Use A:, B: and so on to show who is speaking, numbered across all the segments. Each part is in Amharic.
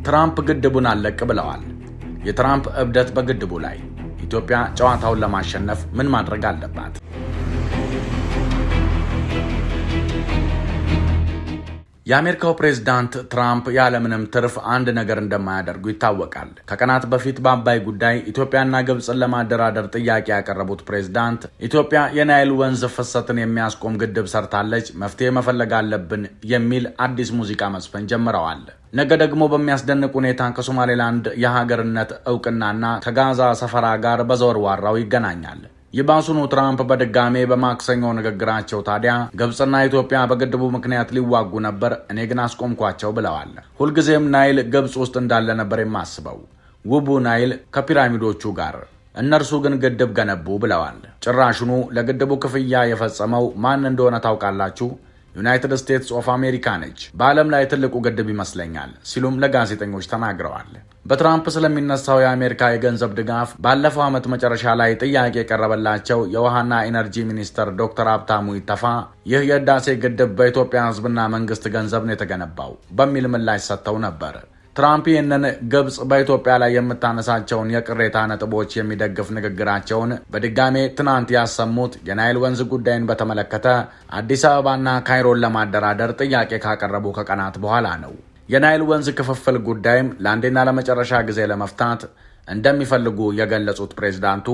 A: ትራምፕ ግድቡን አለቅ ብለዋል። የትራምፕ እብደት በግድቡ ላይ ኢትዮጵያ ጨዋታውን ለማሸነፍ ምን ማድረግ አለባት? የአሜሪካው ፕሬዝዳንት ትራምፕ ያለምንም ትርፍ አንድ ነገር እንደማያደርጉ ይታወቃል። ከቀናት በፊት በአባይ ጉዳይ ኢትዮጵያና ግብፅን ለማደራደር ጥያቄ ያቀረቡት ፕሬዝዳንት ኢትዮጵያ የናይል ወንዝ ፍሰትን የሚያስቆም ግድብ ሰርታለች፣ መፍትሄ መፈለግ አለብን የሚል አዲስ ሙዚቃ መስፈን ጀምረዋል። ነገ ደግሞ በሚያስደንቅ ሁኔታ ከሶማሌላንድ የሀገርነት እውቅናና ከጋዛ ሰፈራ ጋር በዘወርዋራው ይገናኛል። ይባሱኑ ትራምፕ በድጋሜ በማክሰኞ ንግግራቸው ታዲያ ግብፅና ኢትዮጵያ በግድቡ ምክንያት ሊዋጉ ነበር፣ እኔ ግን አስቆምኳቸው ብለዋል። ሁልጊዜም ናይል ግብፅ ውስጥ እንዳለ ነበር የማስበው፣ ውቡ ናይል ከፒራሚዶቹ ጋር፣ እነርሱ ግን ግድብ ገነቡ ብለዋል። ጭራሽኑ ለግድቡ ክፍያ የፈጸመው ማን እንደሆነ ታውቃላችሁ? ዩናይትድ ስቴትስ ኦፍ አሜሪካ ነች። በዓለም ላይ ትልቁ ግድብ ይመስለኛል ሲሉም ለጋዜጠኞች ተናግረዋል። በትራምፕ ስለሚነሳው የአሜሪካ የገንዘብ ድጋፍ ባለፈው ዓመት መጨረሻ ላይ ጥያቄ የቀረበላቸው የውሃና ኢነርጂ ሚኒስትር ዶክተር ሀብታሙ ኢተፋ ይህ የህዳሴ ግድብ በኢትዮጵያ ህዝብና መንግስት ገንዘብ ነው የተገነባው በሚል ምላሽ ሰጥተው ነበር። ትራምፕ ይህንን ግብፅ በኢትዮጵያ ላይ የምታነሳቸውን የቅሬታ ነጥቦች የሚደግፍ ንግግራቸውን በድጋሜ ትናንት ያሰሙት የናይል ወንዝ ጉዳይን በተመለከተ አዲስ አበባና ካይሮን ለማደራደር ጥያቄ ካቀረቡ ከቀናት በኋላ ነው። የናይል ወንዝ ክፍፍል ጉዳይም ለአንዴና ለመጨረሻ ጊዜ ለመፍታት እንደሚፈልጉ የገለጹት ፕሬዝዳንቱ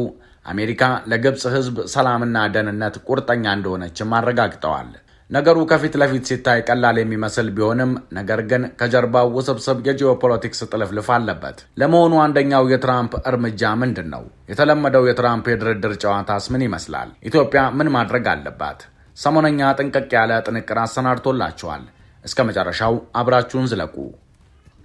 A: አሜሪካ ለግብፅ ህዝብ ሰላምና ደህንነት ቁርጠኛ እንደሆነችም አረጋግጠዋል። ነገሩ ከፊት ለፊት ሲታይ ቀላል የሚመስል ቢሆንም ነገር ግን ከጀርባው ውስብስብ የጂኦፖለቲክስ ጥልፍልፍ አለበት። ለመሆኑ አንደኛው የትራምፕ እርምጃ ምንድን ነው? የተለመደው የትራምፕ የድርድር ጨዋታስ ምን ይመስላል? ኢትዮጵያ ምን ማድረግ አለባት? ሰሞነኛ ጥንቅቅ ያለ ጥንቅር አሰናድቶላችኋል። እስከ መጨረሻው አብራችሁን ዝለቁ።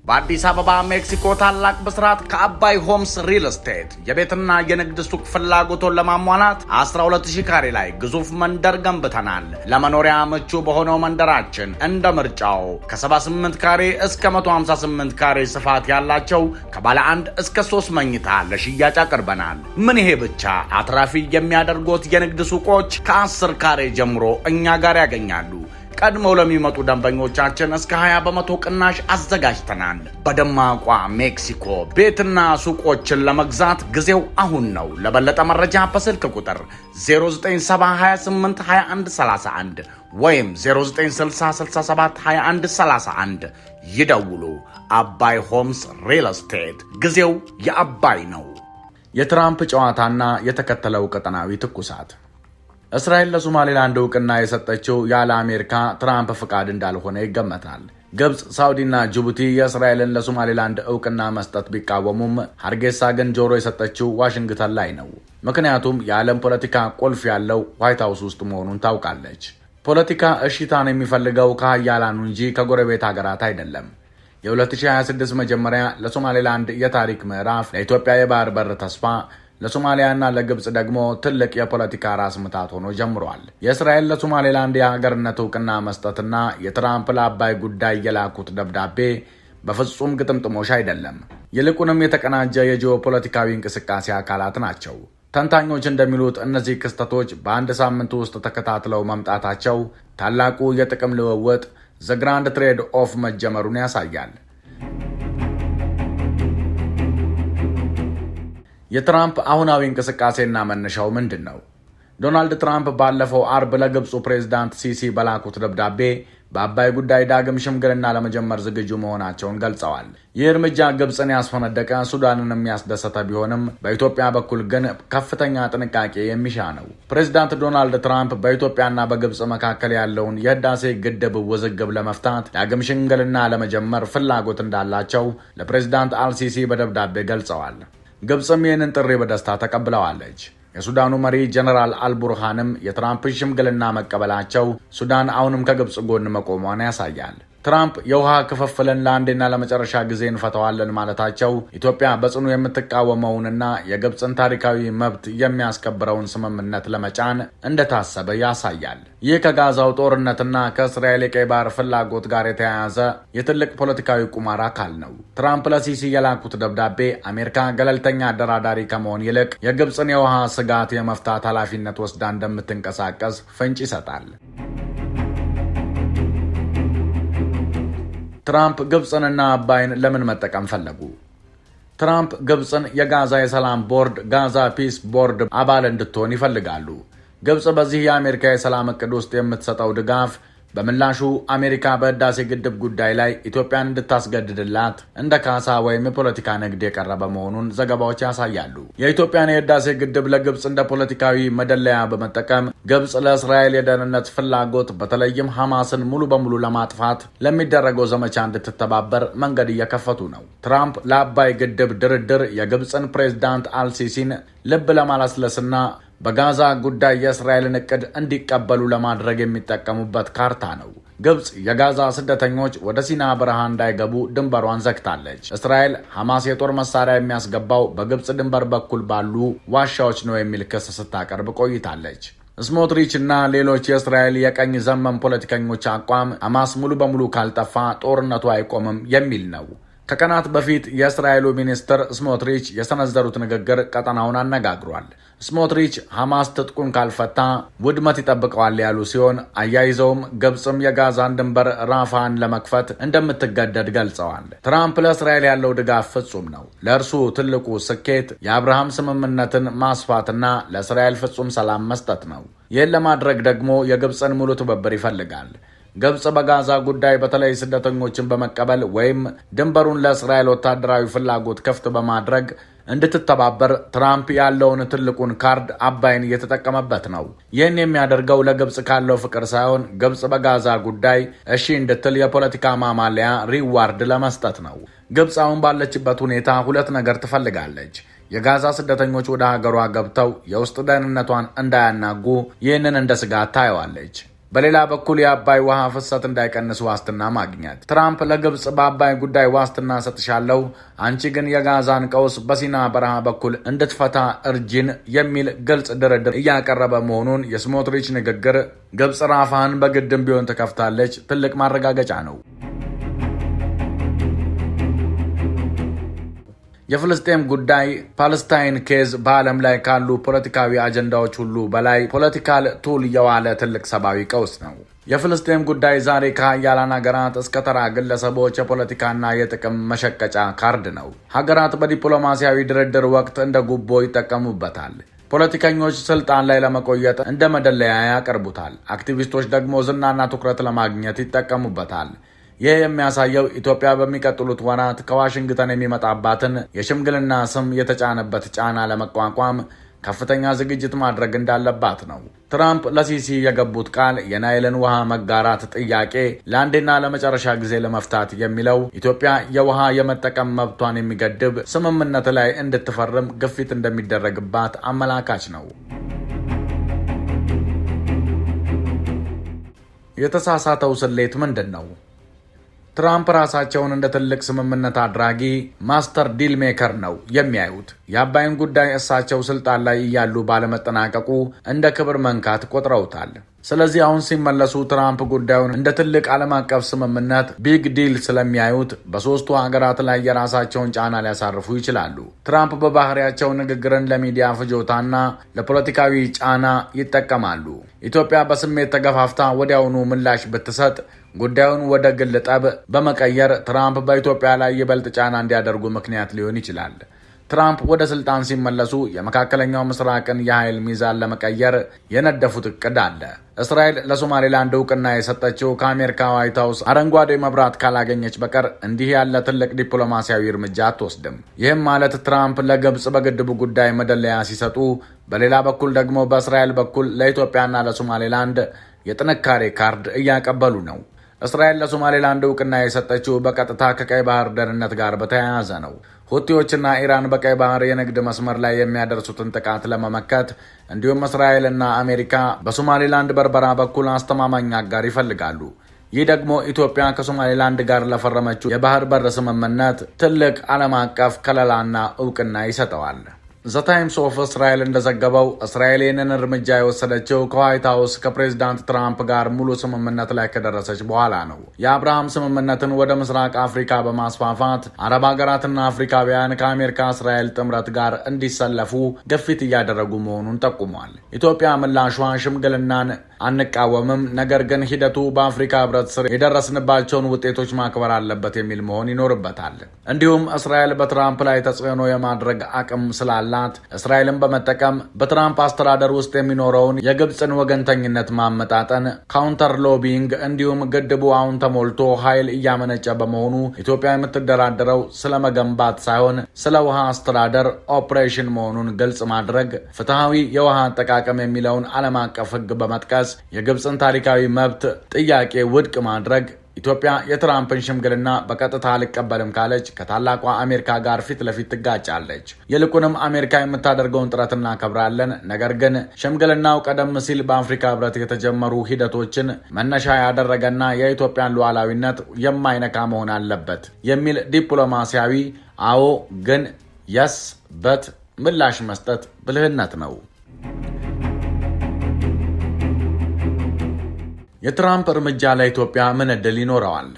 A: በአዲስ አበባ ሜክሲኮ ታላቅ ብስራት ከአባይ ሆምስ ሪል ስቴት የቤትና የንግድ ሱቅ ፍላጎቶን ለማሟላት 12000 ካሬ ላይ ግዙፍ መንደር ገንብተናል። ለመኖሪያ ምቹ በሆነው መንደራችን እንደ ምርጫው ከ78 ካሬ እስከ 158 ካሬ ስፋት ያላቸው ከባለ 1 እስከ 3 መኝታ ለሽያጭ አቅርበናል። ምን ይሄ ብቻ! አትራፊ የሚያደርጉት የንግድ ሱቆች ከ10 ካሬ ጀምሮ እኛ ጋር ያገኛሉ። ቀድመው ለሚመጡ ደንበኞቻችን እስከ 20% ቅናሽ አዘጋጅተናል። በደማቋ ሜክሲኮ ቤትና ሱቆችን ለመግዛት ጊዜው አሁን ነው። ለበለጠ መረጃ በስልክ ቁጥር 0978212131 ወይም 0960672131 ይደውሉ። አባይ ሆምስ ሪል ስቴት፣ ጊዜው የአባይ ነው። የትራምፕ ጨዋታና የተከተለው ቀጠናዊ ትኩሳት። እስራኤል ለሶማሌላንድ እውቅና የሰጠችው ያለ አሜሪካ ትራምፕ ፍቃድ እንዳልሆነ ይገመታል። ግብፅ፣ ሳውዲና ጅቡቲ የእስራኤልን ለሶማሌላንድ እውቅና መስጠት ቢቃወሙም ሀርጌሳ ግን ጆሮ የሰጠችው ዋሽንግተን ላይ ነው። ምክንያቱም የዓለም ፖለቲካ ቁልፍ ያለው ዋይት ሀውስ ውስጥ መሆኑን ታውቃለች። ፖለቲካ እሽታን የሚፈልገው ከሀያላኑ እንጂ ከጎረቤት ሀገራት አይደለም። የ2026 መጀመሪያ ለሶማሌላንድ የታሪክ ምዕራፍ፣ ለኢትዮጵያ የባህር በር ተስፋ፣ ለሶማሊያና ለግብፅ ደግሞ ትልቅ የፖለቲካ ራስ ምታት ሆኖ ጀምሯል። የእስራኤል ለሶማሌላንድ የሀገርነት እውቅና መስጠትና የትራምፕ ለአባይ ጉዳይ የላኩት ደብዳቤ በፍጹም ግጥምጥሞሽ አይደለም። ይልቁንም የተቀናጀ የጂኦፖለቲካዊ እንቅስቃሴ አካላት ናቸው። ተንታኞች እንደሚሉት እነዚህ ክስተቶች በአንድ ሳምንት ውስጥ ተከታትለው መምጣታቸው ታላቁ የጥቅም ልውውጥ ዘ ግራንድ ትሬድ ኦፍ መጀመሩን ያሳያል። የትራምፕ አሁናዊ እንቅስቃሴና መነሻው ምንድን ነው? ዶናልድ ትራምፕ ባለፈው አርብ ለግብፁ ፕሬዝዳንት ሲሲ በላኩት ደብዳቤ በአባይ ጉዳይ ዳግም ሽምግልና ለመጀመር ዝግጁ መሆናቸውን ገልጸዋል። ይህ እርምጃ ግብፅን ያስፈነደቀ፣ ሱዳንን የሚያስደሰተ ቢሆንም በኢትዮጵያ በኩል ግን ከፍተኛ ጥንቃቄ የሚሻ ነው። ፕሬዝዳንት ዶናልድ ትራምፕ በኢትዮጵያና በግብፅ መካከል ያለውን የህዳሴ ግድብ ውዝግብ ለመፍታት ዳግም ሽምግልና ለመጀመር ፍላጎት እንዳላቸው ለፕሬዝዳንት አልሲሲ በደብዳቤ ገልጸዋል። ግብፅም ይህንን ጥሪ በደስታ ተቀብለዋለች። የሱዳኑ መሪ ጀነራል አልቡርሃንም የትራምፕን ሽምግልና መቀበላቸው ሱዳን አሁንም ከግብፅ ጎን መቆሟን ያሳያል። ትራምፕ የውሃ ክፍፍልን ለአንዴና ለመጨረሻ ጊዜ እንፈተዋለን ማለታቸው ኢትዮጵያ በጽኑ የምትቃወመውንና የግብፅን ታሪካዊ መብት የሚያስከብረውን ስምምነት ለመጫን እንደታሰበ ያሳያል። ይህ ከጋዛው ጦርነትና ከእስራኤል የቀይ ባህር ፍላጎት ጋር የተያያዘ የትልቅ ፖለቲካዊ ቁማር አካል ነው። ትራምፕ ለሲሲ የላኩት ደብዳቤ አሜሪካ ገለልተኛ አደራዳሪ ከመሆን ይልቅ የግብፅን የውሃ ስጋት የመፍታት ኃላፊነት ወስዳ እንደምትንቀሳቀስ ፍንጭ ይሰጣል። ትራምፕ ግብፅንና አባይን ለምን መጠቀም ፈለጉ? ትራምፕ ግብፅን የጋዛ የሰላም ቦርድ ጋዛ ፒስ ቦርድ አባል እንድትሆን ይፈልጋሉ። ግብፅ በዚህ የአሜሪካ የሰላም እቅድ ውስጥ የምትሰጠው ድጋፍ በምላሹ አሜሪካ በህዳሴ ግድብ ጉዳይ ላይ ኢትዮጵያን እንድታስገድድላት እንደ ካሳ ወይም የፖለቲካ ንግድ የቀረበ መሆኑን ዘገባዎች ያሳያሉ። የኢትዮጵያን የህዳሴ ግድብ ለግብፅ እንደ ፖለቲካዊ መደለያ በመጠቀም ግብፅ ለእስራኤል የደህንነት ፍላጎት በተለይም ሐማስን ሙሉ በሙሉ ለማጥፋት ለሚደረገው ዘመቻ እንድትተባበር መንገድ እየከፈቱ ነው። ትራምፕ ለአባይ ግድብ ድርድር የግብፅን ፕሬዝዳንት አልሲሲን ልብ ለማለስለስና በጋዛ ጉዳይ የእስራኤልን እቅድ እንዲቀበሉ ለማድረግ የሚጠቀሙበት ካርታ ነው። ግብፅ የጋዛ ስደተኞች ወደ ሲና በረሃ እንዳይገቡ ድንበሯን ዘግታለች። እስራኤል ሐማስ የጦር መሳሪያ የሚያስገባው በግብፅ ድንበር በኩል ባሉ ዋሻዎች ነው የሚል ክስ ስታቀርብ ቆይታለች። ስሞትሪች እና ሌሎች የእስራኤል የቀኝ ዘመም ፖለቲከኞች አቋም ሐማስ ሙሉ በሙሉ ካልጠፋ ጦርነቱ አይቆምም የሚል ነው። ከቀናት በፊት የእስራኤሉ ሚኒስትር ስሞትሪች የሰነዘሩት ንግግር ቀጠናውን አነጋግሯል። ስሞትሪች ሐማስ ትጥቁን ካልፈታ ውድመት ይጠብቀዋል ያሉ ሲሆን አያይዘውም ግብፅም የጋዛን ድንበር ራፋን ለመክፈት እንደምትገደድ ገልጸዋል። ትራምፕ ለእስራኤል ያለው ድጋፍ ፍጹም ነው። ለእርሱ ትልቁ ስኬት የአብርሃም ስምምነትን ማስፋትና ለእስራኤል ፍጹም ሰላም መስጠት ነው። ይህን ለማድረግ ደግሞ የግብፅን ሙሉ ትብብር ይፈልጋል። ግብፅ በጋዛ ጉዳይ በተለይ ስደተኞችን በመቀበል ወይም ድንበሩን ለእስራኤል ወታደራዊ ፍላጎት ክፍት በማድረግ እንድትተባበር ትራምፕ ያለውን ትልቁን ካርድ አባይን እየተጠቀመበት ነው። ይህን የሚያደርገው ለግብፅ ካለው ፍቅር ሳይሆን ግብፅ በጋዛ ጉዳይ እሺ እንድትል የፖለቲካ ማማለያ ሪዋርድ ለመስጠት ነው። ግብፅ አሁን ባለችበት ሁኔታ ሁለት ነገር ትፈልጋለች። የጋዛ ስደተኞች ወደ ሀገሯ ገብተው የውስጥ ደህንነቷን እንዳያናጉ ይህንን እንደ ስጋት ታየዋለች። በሌላ በኩል የአባይ ውሃ ፍሰት እንዳይቀንስ ዋስትና ማግኘት። ትራምፕ ለግብፅ በአባይ ጉዳይ ዋስትና ሰጥሻለሁ፣ አንቺ ግን የጋዛን ቀውስ በሲና በረሃ በኩል እንድትፈታ እርጂን የሚል ግልጽ ድርድር እያቀረበ መሆኑን የስሞትሪች ንግግር ግብፅ ራፋን በግድም ቢሆን ትከፍታለች ትልቅ ማረጋገጫ ነው። የፍልስጤም ጉዳይ ፓለስታይን ኬዝ በዓለም ላይ ካሉ ፖለቲካዊ አጀንዳዎች ሁሉ በላይ ፖለቲካል ቱል የዋለ ትልቅ ሰብአዊ ቀውስ ነው። የፍልስጤም ጉዳይ ዛሬ ከሀያላን ሀገራት እስከ ተራ ግለሰቦች የፖለቲካና የጥቅም መሸቀጫ ካርድ ነው። ሀገራት በዲፕሎማሲያዊ ድርድር ወቅት እንደ ጉቦ ይጠቀሙበታል። ፖለቲከኞች ስልጣን ላይ ለመቆየት እንደ መደለያ ያቀርቡታል። አክቲቪስቶች ደግሞ ዝናና ትኩረት ለማግኘት ይጠቀሙበታል። ይህ የሚያሳየው ኢትዮጵያ በሚቀጥሉት ወራት ከዋሽንግተን የሚመጣባትን የሽምግልና ስም የተጫነበት ጫና ለመቋቋም ከፍተኛ ዝግጅት ማድረግ እንዳለባት ነው። ትራምፕ ለሲሲ የገቡት ቃል የናይልን ውሃ መጋራት ጥያቄ ለአንዴና ለመጨረሻ ጊዜ ለመፍታት የሚለው ኢትዮጵያ የውሃ የመጠቀም መብቷን የሚገድብ ስምምነት ላይ እንድትፈርም ግፊት እንደሚደረግባት አመላካች ነው። የተሳሳተው ስሌት ምንድን ነው? ትራምፕ ራሳቸውን እንደ ትልቅ ስምምነት አድራጊ ማስተር ዲል ሜከር ነው የሚያዩት። የአባይን ጉዳይ እሳቸው ስልጣን ላይ እያሉ ባለመጠናቀቁ እንደ ክብር መንካት ቆጥረውታል። ስለዚህ አሁን ሲመለሱ ትራምፕ ጉዳዩን እንደ ትልቅ ዓለም አቀፍ ስምምነት ቢግ ዲል ስለሚያዩት በሶስቱ ሀገራት ላይ የራሳቸውን ጫና ሊያሳርፉ ይችላሉ። ትራምፕ በባህሪያቸው ንግግርን ለሚዲያ ፍጆታና ለፖለቲካዊ ጫና ይጠቀማሉ። ኢትዮጵያ በስሜት ተገፋፍታ ወዲያውኑ ምላሽ ብትሰጥ ጉዳዩን ወደ ግል ጠብ በመቀየር ትራምፕ በኢትዮጵያ ላይ ይበልጥ ጫና እንዲያደርጉ ምክንያት ሊሆን ይችላል። ትራምፕ ወደ ስልጣን ሲመለሱ የመካከለኛው ምስራቅን የኃይል ሚዛን ለመቀየር የነደፉት እቅድ አለ። እስራኤል ለሶማሌላንድ እውቅና የሰጠችው ከአሜሪካ ዋይት ሀውስ አረንጓዴ መብራት ካላገኘች በቀር እንዲህ ያለ ትልቅ ዲፕሎማሲያዊ እርምጃ አትወስድም። ይህም ማለት ትራምፕ ለግብፅ በግድቡ ጉዳይ መደለያ ሲሰጡ፣ በሌላ በኩል ደግሞ በእስራኤል በኩል ለኢትዮጵያና ለሶማሌላንድ የጥንካሬ ካርድ እያቀበሉ ነው። እስራኤል ለሶማሌላንድ እውቅና የሰጠችው በቀጥታ ከቀይ ባህር ደህንነት ጋር በተያያዘ ነው። ሁቲዎችና ኢራን በቀይ ባህር የንግድ መስመር ላይ የሚያደርሱትን ጥቃት ለመመከት እንዲሁም እስራኤልና አሜሪካ በሶማሌላንድ በርበራ በኩል አስተማማኝ አጋር ይፈልጋሉ። ይህ ደግሞ ኢትዮጵያ ከሶማሌላንድ ጋር ለፈረመችው የባህር በር ስምምነት ትልቅ ዓለም አቀፍ ከለላና እውቅና ይሰጠዋል። ዘ ታይምስ ኦፍ እስራኤል እንደዘገበው እስራኤል ይህንን እርምጃ የወሰደችው ከዋይት ሀውስ ከፕሬዚዳንት ትራምፕ ጋር ሙሉ ስምምነት ላይ ከደረሰች በኋላ ነው። የአብርሃም ስምምነትን ወደ ምስራቅ አፍሪካ በማስፋፋት አረብ ሀገራትና አፍሪካውያን ከአሜሪካ እስራኤል ጥምረት ጋር እንዲሰለፉ ግፊት እያደረጉ መሆኑን ጠቁሟል። ኢትዮጵያ ምላሿ ሽምግልናን አንቃወምም፣ ነገር ግን ሂደቱ በአፍሪካ ህብረት ስር የደረስንባቸውን ውጤቶች ማክበር አለበት የሚል መሆን ይኖርበታል። እንዲሁም እስራኤል በትራምፕ ላይ ተጽዕኖ የማድረግ አቅም ስላላት እስራኤልን በመጠቀም በትራምፕ አስተዳደር ውስጥ የሚኖረውን የግብፅን ወገንተኝነት ማመጣጠን፣ ካውንተር ሎቢንግ እንዲሁም ግድቡ አሁን ተሞልቶ ኃይል እያመነጨ በመሆኑ ኢትዮጵያ የምትደራደረው ስለመገንባት ሳይሆን ስለ ውሃ አስተዳደር ኦፕሬሽን መሆኑን ግልጽ ማድረግ፣ ፍትሐዊ የውሃ አጠቃቀም የሚለውን ዓለም አቀፍ ሕግ በመጥቀስ የግብፅን ታሪካዊ መብት ጥያቄ ውድቅ ማድረግ፣ ኢትዮጵያ የትራምፕን ሽምግልና በቀጥታ አልቀበልም ካለች ከታላቋ አሜሪካ ጋር ፊት ለፊት ትጋጫለች። ይልቁንም አሜሪካ የምታደርገውን ጥረት እናከብራለን፣ ነገር ግን ሽምግልናው ቀደም ሲል በአፍሪካ ህብረት የተጀመሩ ሂደቶችን መነሻ ያደረገና የኢትዮጵያን ሉዓላዊነት የማይነካ መሆን አለበት የሚል ዲፕሎማሲያዊ አዎ ግን የስ በት ምላሽ መስጠት ብልህነት ነው። የትራምፕ እርምጃ ለኢትዮጵያ ምን ዕድል ይኖረዋል?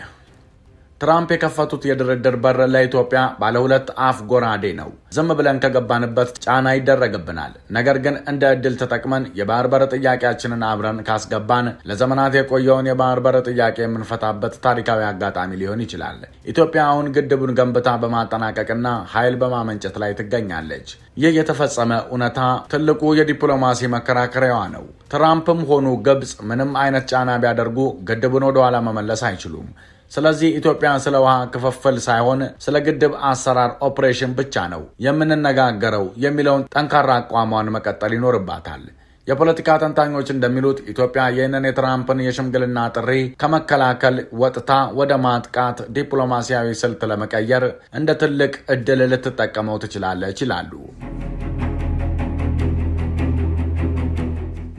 A: ትራምፕ የከፈቱት የድርድር በር ለኢትዮጵያ ባለ ሁለት አፍ ጎራዴ ነው። ዝም ብለን ከገባንበት ጫና ይደረግብናል። ነገር ግን እንደ ዕድል ተጠቅመን የባህር በር ጥያቄያችንን አብረን ካስገባን ለዘመናት የቆየውን የባህር በር ጥያቄ የምንፈታበት ታሪካዊ አጋጣሚ ሊሆን ይችላል። ኢትዮጵያ አሁን ግድቡን ገንብታ በማጠናቀቅና ኃይል በማመንጨት ላይ ትገኛለች። ይህ የተፈጸመ እውነታ ትልቁ የዲፕሎማሲ መከራከሪያዋ ነው። ትራምፕም ሆኑ ግብፅ ምንም አይነት ጫና ቢያደርጉ ግድቡን ወደኋላ መመለስ አይችሉም። ስለዚህ ኢትዮጵያ ስለ ውሃ ክፍፍል ሳይሆን ስለ ግድብ አሰራር ኦፕሬሽን ብቻ ነው የምንነጋገረው የሚለውን ጠንካራ አቋሟን መቀጠል ይኖርባታል። የፖለቲካ ተንታኞች እንደሚሉት ኢትዮጵያ ይህንን የትራምፕን የሽምግልና ጥሪ ከመከላከል ወጥታ ወደ ማጥቃት ዲፕሎማሲያዊ ስልት ለመቀየር እንደ ትልቅ ዕድል ልትጠቀመው ትችላለች ይላሉ።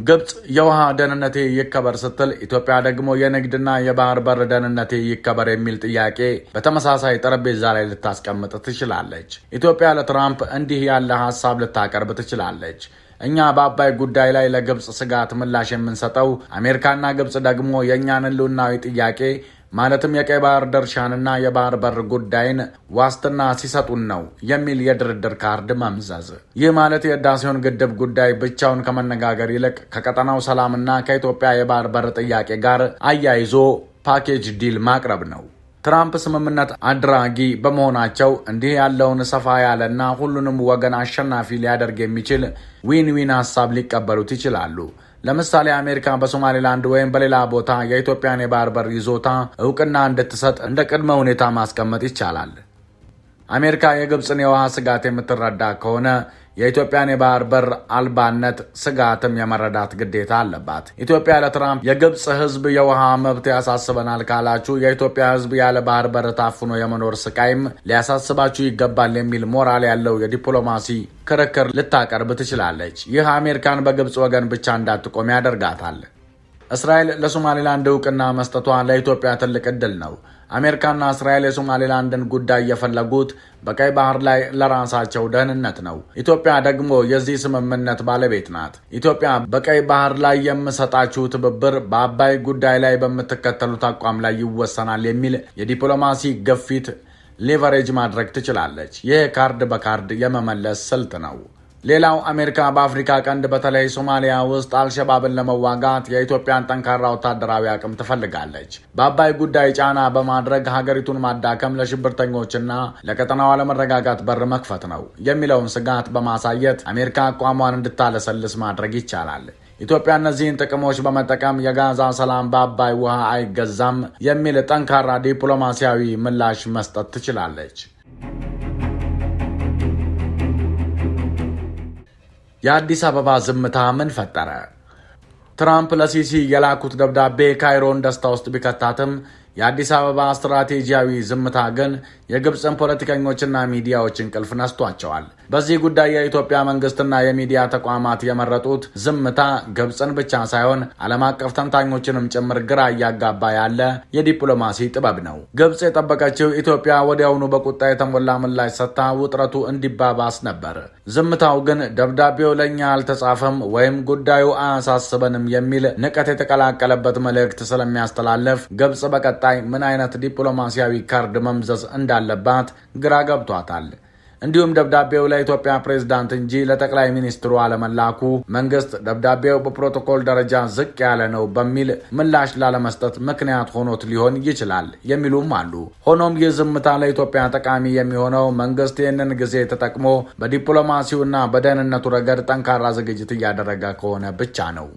A: ግብፅ የውሃ ደህንነቴ ይከበር ስትል ኢትዮጵያ ደግሞ የንግድና የባህር በር ደህንነቴ ይከበር የሚል ጥያቄ በተመሳሳይ ጠረጴዛ ላይ ልታስቀምጥ ትችላለች። ኢትዮጵያ ለትራምፕ እንዲህ ያለ ሀሳብ ልታቀርብ ትችላለች። እኛ በአባይ ጉዳይ ላይ ለግብፅ ስጋት ምላሽ የምንሰጠው አሜሪካና ግብፅ ደግሞ የእኛን ሕልውናዊ ጥያቄ ማለትም የቀይ ባህር ድርሻንና የባህር በር ጉዳይን ዋስትና ሲሰጡን ነው የሚል የድርድር ካርድ መምዘዝ። ይህ ማለት የህዳሴውን ግድብ ጉዳይ ብቻውን ከመነጋገር ይልቅ ከቀጠናው ሰላምና ከኢትዮጵያ የባህር በር ጥያቄ ጋር አያይዞ ፓኬጅ ዲል ማቅረብ ነው። ትራምፕ ስምምነት አድራጊ በመሆናቸው እንዲህ ያለውን ሰፋ ያለና ሁሉንም ወገን አሸናፊ ሊያደርግ የሚችል ዊን ዊን ሀሳብ ሊቀበሉት ይችላሉ። ለምሳሌ አሜሪካ በሶማሌላንድ ወይም በሌላ ቦታ የኢትዮጵያን የባህር በር ይዞታ እውቅና እንድትሰጥ እንደ ቅድመ ሁኔታ ማስቀመጥ ይቻላል። አሜሪካ የግብፅን የውሃ ስጋት የምትረዳ ከሆነ የኢትዮጵያን የባህር በር አልባነት ስጋትም የመረዳት ግዴታ አለባት። ኢትዮጵያ ለትራምፕ የግብፅ ሕዝብ የውሃ መብት ያሳስበናል ካላችሁ የኢትዮጵያ ሕዝብ ያለ ባህር በር ታፍኖ የመኖር ስቃይም ሊያሳስባችሁ ይገባል የሚል ሞራል ያለው የዲፕሎማሲ ክርክር ልታቀርብ ትችላለች። ይህ አሜሪካን በግብፅ ወገን ብቻ እንዳትቆም ያደርጋታል። እስራኤል ለሶማሌላንድ እውቅና መስጠቷ ለኢትዮጵያ ትልቅ ዕድል ነው። አሜሪካና እስራኤል የሶማሌላንድን ጉዳይ የፈለጉት በቀይ ባህር ላይ ለራሳቸው ደህንነት ነው። ኢትዮጵያ ደግሞ የዚህ ስምምነት ባለቤት ናት። ኢትዮጵያ በቀይ ባህር ላይ የምሰጣችሁ ትብብር በአባይ ጉዳይ ላይ በምትከተሉት አቋም ላይ ይወሰናል የሚል የዲፕሎማሲ ግፊት ሌቨሬጅ ማድረግ ትችላለች። ይህ ካርድ በካርድ የመመለስ ስልት ነው። ሌላው አሜሪካ በአፍሪካ ቀንድ በተለይ ሶማሊያ ውስጥ አልሸባብን ለመዋጋት የኢትዮጵያን ጠንካራ ወታደራዊ አቅም ትፈልጋለች። በአባይ ጉዳይ ጫና በማድረግ ሀገሪቱን ማዳከም ለሽብርተኞችና ለቀጠናው አለመረጋጋት በር መክፈት ነው የሚለውን ስጋት በማሳየት አሜሪካ አቋሟን እንድታለሰልስ ማድረግ ይቻላል። ኢትዮጵያ እነዚህን ጥቅሞች በመጠቀም የጋዛ ሰላም በአባይ ውሃ አይገዛም የሚል ጠንካራ ዲፕሎማሲያዊ ምላሽ መስጠት ትችላለች። የአዲስ አበባ ዝምታ ምን ፈጠረ? ትራምፕ ለሲሲ የላኩት ደብዳቤ ካይሮን ደስታ ውስጥ ቢከታትም የአዲስ አበባ ስትራቴጂያዊ ዝምታ ግን የግብፅን ፖለቲከኞችና ሚዲያዎች እንቅልፍ ነስቷቸዋል። በዚህ ጉዳይ የኢትዮጵያ መንግስትና የሚዲያ ተቋማት የመረጡት ዝምታ ግብፅን ብቻ ሳይሆን ዓለም አቀፍ ተንታኞችንም ጭምር ግራ እያጋባ ያለ የዲፕሎማሲ ጥበብ ነው። ግብፅ የጠበቀችው ኢትዮጵያ ወዲያውኑ በቁጣ የተሞላ ምላሽ ሰጥታ ውጥረቱ እንዲባባስ ነበር። ዝምታው ግን ደብዳቤው ለእኛ አልተጻፈም ወይም ጉዳዩ አያሳስበንም የሚል ንቀት የተቀላቀለበት መልእክት ስለሚያስተላልፍ ግብፅ በቀጣይ ምን አይነት ዲፕሎማሲያዊ ካርድ መምዘዝ እንዳለባት ግራ ገብቷታል። እንዲሁም ደብዳቤው ለኢትዮጵያ ፕሬዝዳንት እንጂ ለጠቅላይ ሚኒስትሩ አለመላኩ መንግስት ደብዳቤው በፕሮቶኮል ደረጃ ዝቅ ያለ ነው በሚል ምላሽ ላለመስጠት ምክንያት ሆኖት ሊሆን ይችላል የሚሉም አሉ። ሆኖም ይህ ዝምታ ለኢትዮጵያ ጠቃሚ የሚሆነው መንግስት ይህንን ጊዜ ተጠቅሞ በዲፕሎማሲውና በደህንነቱ ረገድ ጠንካራ ዝግጅት እያደረገ ከሆነ ብቻ ነው።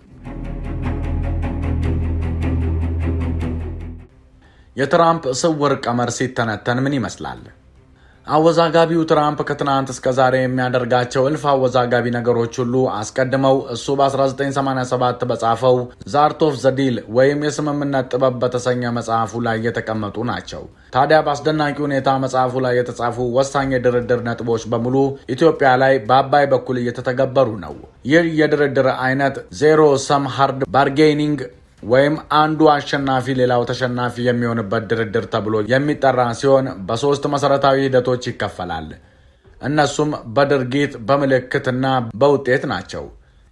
A: የትራምፕ ስውር ቀመር ሲተነተን ምን ይመስላል? አወዛጋቢው ትራምፕ ከትናንት እስከ ዛሬ የሚያደርጋቸው እልፍ አወዛጋቢ ነገሮች ሁሉ አስቀድመው እሱ በ1987 በጻፈው ዘ አርት ኦፍ ዘ ዲል ወይም የስምምነት ጥበብ በተሰኘ መጽሐፉ ላይ የተቀመጡ ናቸው። ታዲያ በአስደናቂ ሁኔታ መጽሐፉ ላይ የተጻፉ ወሳኝ የድርድር ነጥቦች በሙሉ ኢትዮጵያ ላይ በአባይ በኩል እየተተገበሩ ነው። ይህ የድርድር አይነት ዜሮ ሰም ሃርድ ባርጌኒንግ ወይም አንዱ አሸናፊ ሌላው ተሸናፊ የሚሆንበት ድርድር ተብሎ የሚጠራ ሲሆን በሶስት መሰረታዊ ሂደቶች ይከፈላል። እነሱም በድርጊት በምልክትና በውጤት ናቸው።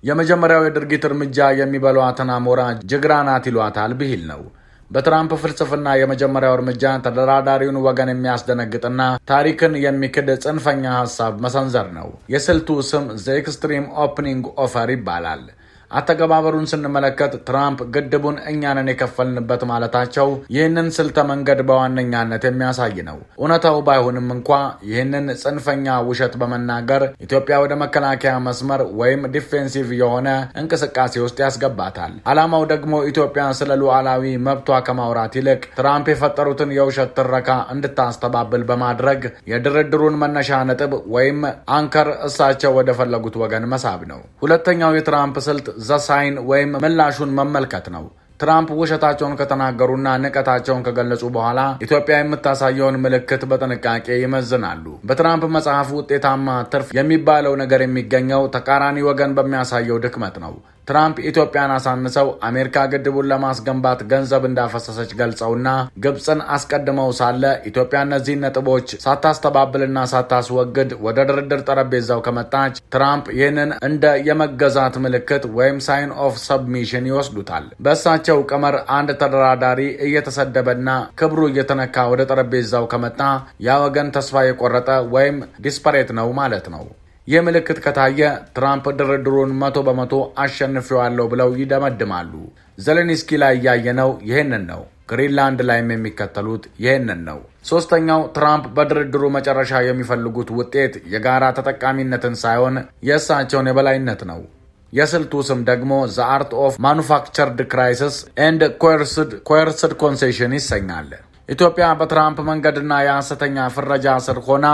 A: የመጀመሪያው የድርጊት እርምጃ የሚበሏትን አሞራ ጅግራ ናት ይሏታል ብሂል ነው። በትራምፕ ፍልስፍና የመጀመሪያው እርምጃ ተደራዳሪውን ወገን የሚያስደነግጥና ታሪክን የሚክድ ጽንፈኛ ሀሳብ መሰንዘር ነው። የስልቱ ስም ዘ ኤክስትሪም ኦፕኒንግ ኦፈር ይባላል። አተገባበሩን ስንመለከት ትራምፕ ግድቡን እኛንን የከፈልንበት ማለታቸው ይህንን ስልተ መንገድ በዋነኛነት የሚያሳይ ነው። እውነታው ባይሆንም እንኳ ይህንን ጽንፈኛ ውሸት በመናገር ኢትዮጵያ ወደ መከላከያ መስመር ወይም ዲፌንሲቭ የሆነ እንቅስቃሴ ውስጥ ያስገባታል። ዓላማው ደግሞ ኢትዮጵያ ስለ ሉዓላዊ መብቷ ከማውራት ይልቅ ትራምፕ የፈጠሩትን የውሸት ትረካ እንድታስተባብል በማድረግ የድርድሩን መነሻ ነጥብ ወይም አንከር እሳቸው ወደ ፈለጉት ወገን መሳብ ነው። ሁለተኛው የትራምፕ ስልት ዘሳይን ወይም ምላሹን መመልከት ነው። ትራምፕ ውሸታቸውን ከተናገሩና ንቀታቸውን ከገለጹ በኋላ ኢትዮጵያ የምታሳየውን ምልክት በጥንቃቄ ይመዝናሉ። በትራምፕ መጽሐፍ ውጤታማ ትርፍ የሚባለው ነገር የሚገኘው ተቃራኒ ወገን በሚያሳየው ድክመት ነው። ትራምፕ ኢትዮጵያን አሳንሰው አሜሪካ ግድቡን ለማስገንባት ገንዘብ እንዳፈሰሰች ገልጸውና ግብፅን አስቀድመው ሳለ ኢትዮጵያ እነዚህን ነጥቦች ሳታስተባብልና ሳታስወግድ ወደ ድርድር ጠረጴዛው ከመጣች ትራምፕ ይህንን እንደ የመገዛት ምልክት ወይም ሳይን ኦፍ ሰብሚሽን ይወስዱታል። በእሳቸው ቀመር አንድ ተደራዳሪ እየተሰደበና ክብሩ እየተነካ ወደ ጠረጴዛው ከመጣ ያ ወገን ተስፋ የቆረጠ ወይም ዲስፐሬት ነው ማለት ነው። ይህ ምልክት ከታየ ትራምፕ ድርድሩን 100% አሸንፌዋለሁ ብለው ይደመድማሉ። ዜሌንስኪ ላይ ያየነው ይህንን ነው። ግሪንላንድ ላይም የሚከተሉት ይህንን ነው። ሶስተኛው ትራምፕ በድርድሩ መጨረሻ የሚፈልጉት ውጤት የጋራ ተጠቃሚነትን ሳይሆን የእሳቸውን የበላይነት ነው። የስልቱ ስም ደግሞ ዘ አርት ኦፍ ማኑፋክቸርድ ክራይሲስ ኤንድ ኮየርስድ ኮንሴሽን ይሰኛል። ኢትዮጵያ በትራምፕ መንገድና የሐሰተኛ ፍረጃ ስር ሆና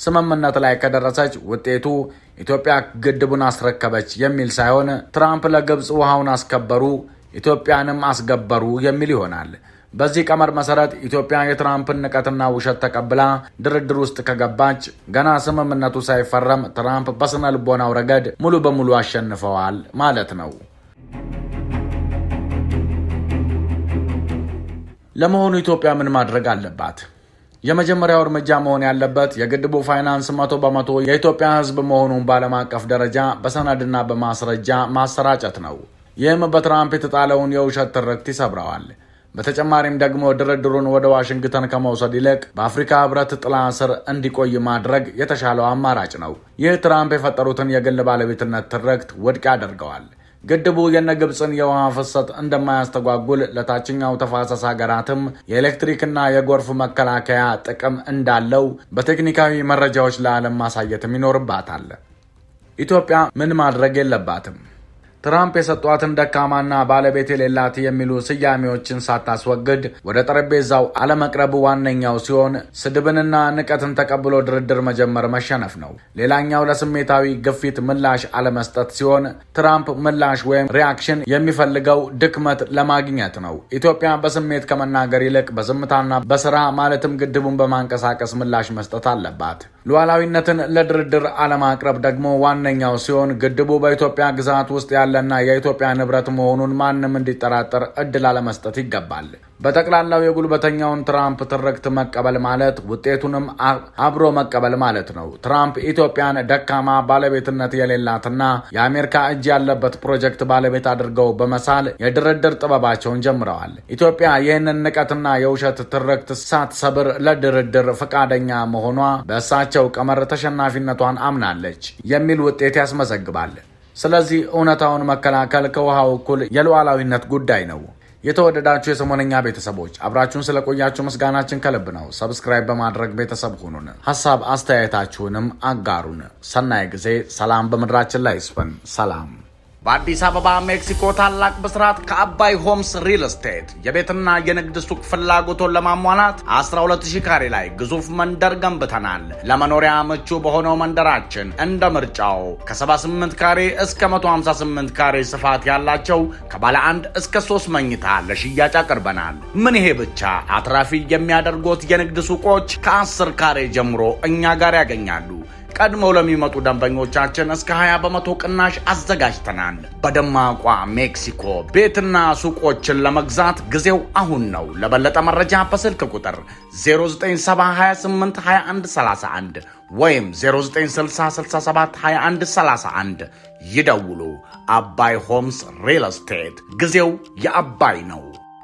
A: ስምምነት ላይ ከደረሰች ውጤቱ ኢትዮጵያ ግድቡን አስረከበች የሚል ሳይሆን ትራምፕ ለግብፅ ውሃውን አስከበሩ፣ ኢትዮጵያንም አስገበሩ የሚል ይሆናል። በዚህ ቀመር መሰረት ኢትዮጵያ የትራምፕን ንቀትና ውሸት ተቀብላ ድርድር ውስጥ ከገባች ገና ስምምነቱ ሳይፈረም ትራምፕ በስነ ልቦናው ረገድ ሙሉ በሙሉ አሸንፈዋል ማለት ነው። ለመሆኑ ኢትዮጵያ ምን ማድረግ አለባት? የመጀመሪያው እርምጃ መሆን ያለበት የግድቡ ፋይናንስ 100% የኢትዮጵያ ሕዝብ መሆኑን በዓለም አቀፍ ደረጃ በሰነድና በማስረጃ ማሰራጨት ነው። ይህም በትራምፕ የተጣለውን የውሸት ትርክት ይሰብረዋል። በተጨማሪም ደግሞ ድርድሩን ወደ ዋሽንግተን ከመውሰድ ይልቅ በአፍሪካ ሕብረት ጥላ ስር እንዲቆይ ማድረግ የተሻለው አማራጭ ነው። ይህ ትራምፕ የፈጠሩትን የግል ባለቤትነት ትርክት ውድቅ ያደርገዋል። ግድቡ የነግብፅን የውሃ ፍሰት እንደማያስተጓጉል ለታችኛው ተፋሰስ ሀገራትም የኤሌክትሪክና የጎርፍ መከላከያ ጥቅም እንዳለው በቴክኒካዊ መረጃዎች ለዓለም ማሳየትም ይኖርባታል። ኢትዮጵያ ምን ማድረግ የለባትም? ትራምፕ የሰጧትን ደካማና ባለቤት የሌላት የሚሉ ስያሜዎችን ሳታስወግድ ወደ ጠረጴዛው አለመቅረብ ዋነኛው ሲሆን ስድብንና ንቀትን ተቀብሎ ድርድር መጀመር መሸነፍ ነው። ሌላኛው ለስሜታዊ ግፊት ምላሽ አለመስጠት ሲሆን ትራምፕ ምላሽ ወይም ሪያክሽን የሚፈልገው ድክመት ለማግኘት ነው። ኢትዮጵያ በስሜት ከመናገር ይልቅ በዝምታና በስራ ማለትም ግድቡን በማንቀሳቀስ ምላሽ መስጠት አለባት። ሉዓላዊነትን ለድርድር አለማቅረብ ደግሞ ዋነኛው ሲሆን ግድቡ በኢትዮጵያ ግዛት ውስጥ ያለ ያለና የኢትዮጵያ ንብረት መሆኑን ማንም እንዲጠራጠር እድል አለመስጠት ይገባል። በጠቅላላው የጉልበተኛውን ትራምፕ ትርክት መቀበል ማለት ውጤቱንም አብሮ መቀበል ማለት ነው። ትራምፕ ኢትዮጵያን ደካማ ባለቤትነት የሌላትና የአሜሪካ እጅ ያለበት ፕሮጀክት ባለቤት አድርገው በመሳል የድርድር ጥበባቸውን ጀምረዋል። ኢትዮጵያ ይህንን ንቀትና የውሸት ትርክት ሳትሰብር ለድርድር ፈቃደኛ መሆኗ በእሳቸው ቀመር ተሸናፊነቷን አምናለች የሚል ውጤት ያስመዘግባል። ስለዚህ እውነታውን መከላከል ከውሃው እኩል የሉዓላዊነት ጉዳይ ነው። የተወደዳችሁ የሰሞነኛ ቤተሰቦች አብራችሁን ስለቆያችሁ ምስጋናችን ከልብ ነው። ሰብስክራይብ በማድረግ ቤተሰብ ሁኑን። ሐሳብ አስተያየታችሁንም አጋሩን። ሰናይ ጊዜ። ሰላም በምድራችን ላይ ይስፈን። ሰላም። በአዲስ አበባ ሜክሲኮ ታላቅ ብስራት ከአባይ ሆምስ ሪል ስቴት የቤትና የንግድ ሱቅ ፍላጎቶን ለማሟላት 12000 ካሬ ላይ ግዙፍ መንደር ገንብተናል። ለመኖሪያ ምቹ በሆነው መንደራችን እንደ ምርጫው ከ78 ካሬ እስከ 158 ካሬ ስፋት ያላቸው ከባለ 1 እስከ 3 መኝታ ለሽያጭ አቅርበናል። ምን ይሄ ብቻ! አትራፊ የሚያደርጉት የንግድ ሱቆች ከ10 ካሬ ጀምሮ እኛ ጋር ያገኛሉ። ቀድመው ለሚመጡ ደንበኞቻችን እስከ 20% ቅናሽ አዘጋጅተናል። በደማቋ ሜክሲኮ ቤትና ሱቆችን ለመግዛት ጊዜው አሁን ነው። ለበለጠ መረጃ በስልክ ቁጥር 0978212131 ወይም 0960672131 ይደውሉ። አባይ ሆምስ ሪል ስቴት፣ ጊዜው የአባይ ነው።